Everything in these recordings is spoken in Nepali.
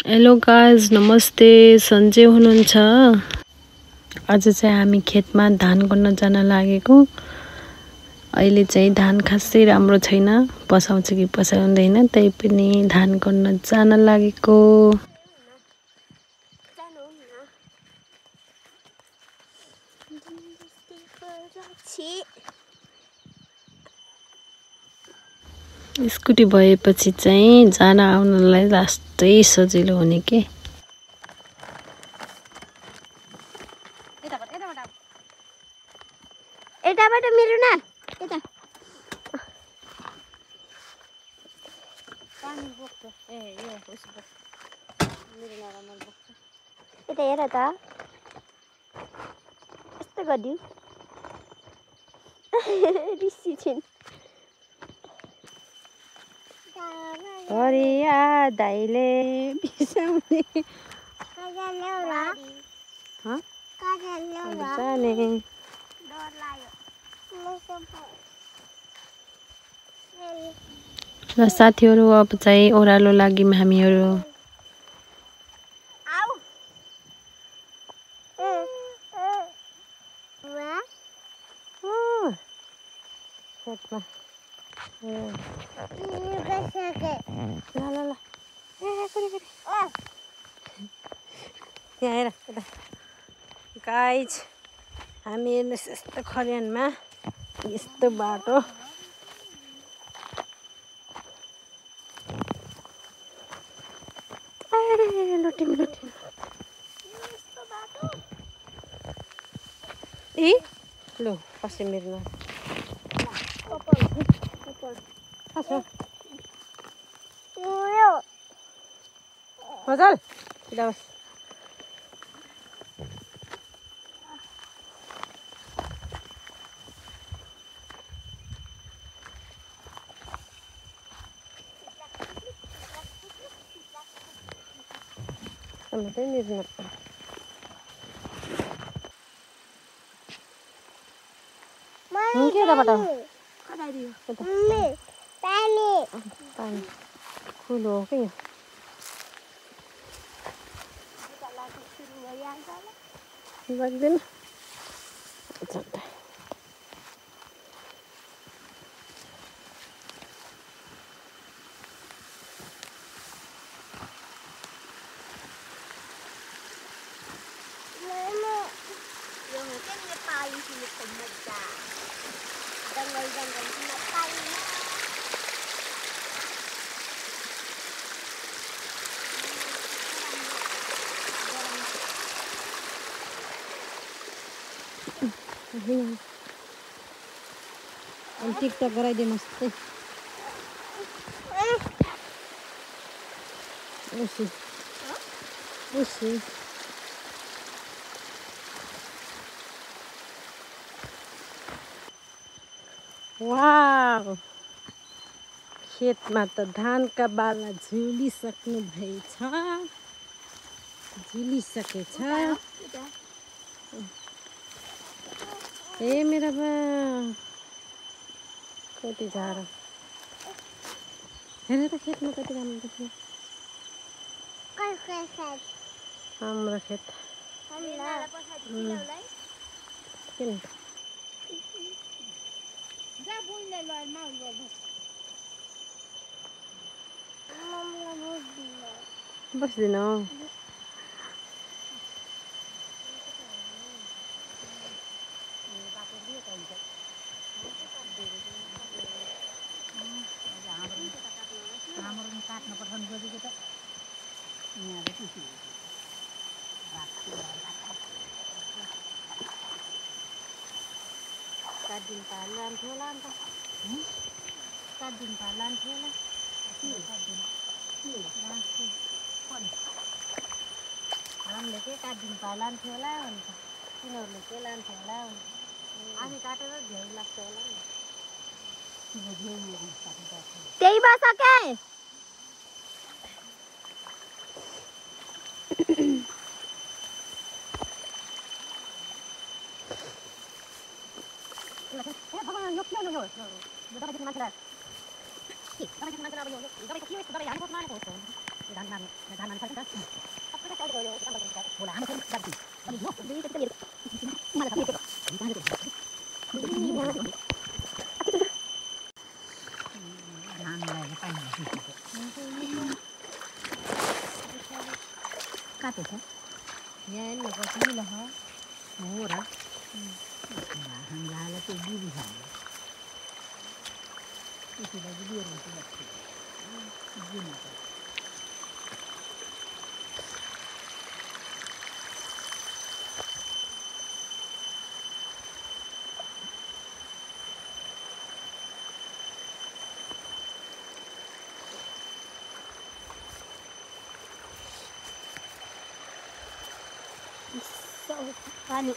हेलो गाइज, नमस्ते। सन्चै हुनुहुन्छ? आज चाहिँ हामी खेतमा धान गर्न जान लागेको। अहिले चाहिँ धान खासै राम्रो छैन, पसाउँछ कि पसाउँदैन, त्यही पनि धान गर्न जान लागेको। स्कुटी भएपछि चाहिँ जान आउनलाई लास्टै सजिलो हुने के। यताबाट मेरो न यता पानी बोक्छ ए यो उस बोक्छ मेरो नारामा बोक्छ यता हेर त यस्तो गरिदिउ रिसी छिन् हरिया दाइले बिसाउने जाने र साथीहरू अब चाहिँ ओह्रालो लाग्यौँ हामीहरू। यहाँ हेर गाइज, हामी हेर्नुहोस् यस्तो खरियानमा यस्तो बाटो। लो पछि मेरो मजाल पानी फुल हो कि लाग्दैन। टिकटक गराइदिए मस्तै। वाह, खेतमा त धानका बाला झुलिसक्नु भएछ, झुलिसकेछ। ए मेरा बा कति झार हेर त खेतमा कति राम्रो देख्ने। हाम्रो खेत किन बस्दिन काट्न पठाउनु खोजेको त काट्दिन लान्थ्यो होला अन्त काट्दिन लान्थ्यो होला हामीले के काट्दिन लान्थ्यो होला अन्त तिनीहरूले के लान्थ्यो होला हामी काटेर झ्याउ लाग्छ होला नि त्यही बसके पानी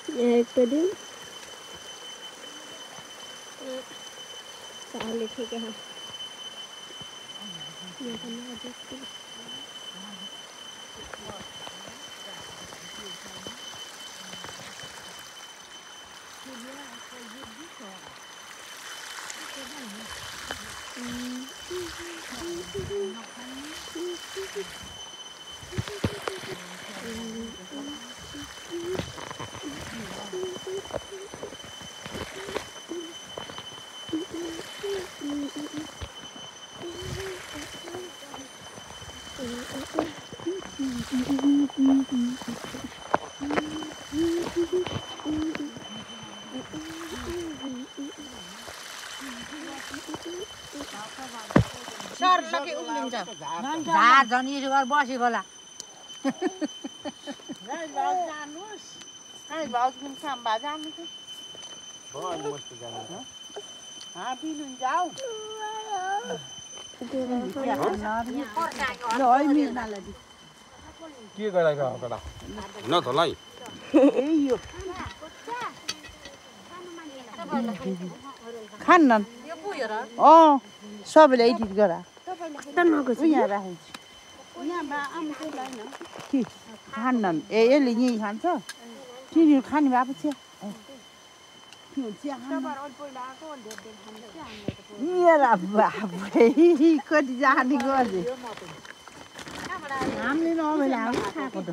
एक दिन चले ठीक है बसी होला के गरेको कडा न त लै खान्नन् सबैले एडिट गरा यहाँ राखिन्छ खान्नन् ए यसले यहीँ खान्छ तिनीहरू खाने भए पछि मेरा बाबुले कति जाने गर्दै हामीले नभएला खाएको त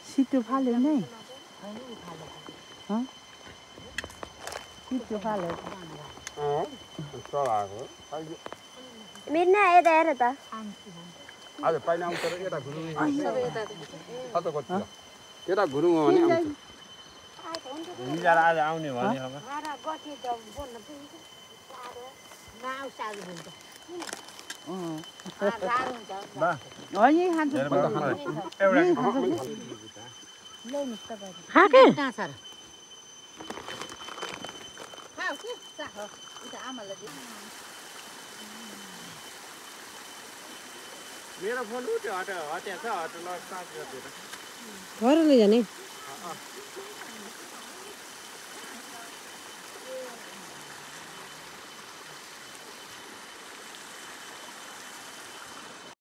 छिटो फाल्यो नै छिटो फाल्यो चलाएको मिर्ना यता हेर त आज पाइने आउँछ र यता घुरुङ कता कति यता घुरुङ हो भने आउँछ मिलाएर आज आउने भने अब यहीँ खान्छ मेरो फोन उठ्यो हट्या छ हट ल स्टार्ट गरिदिएर घर लैजाने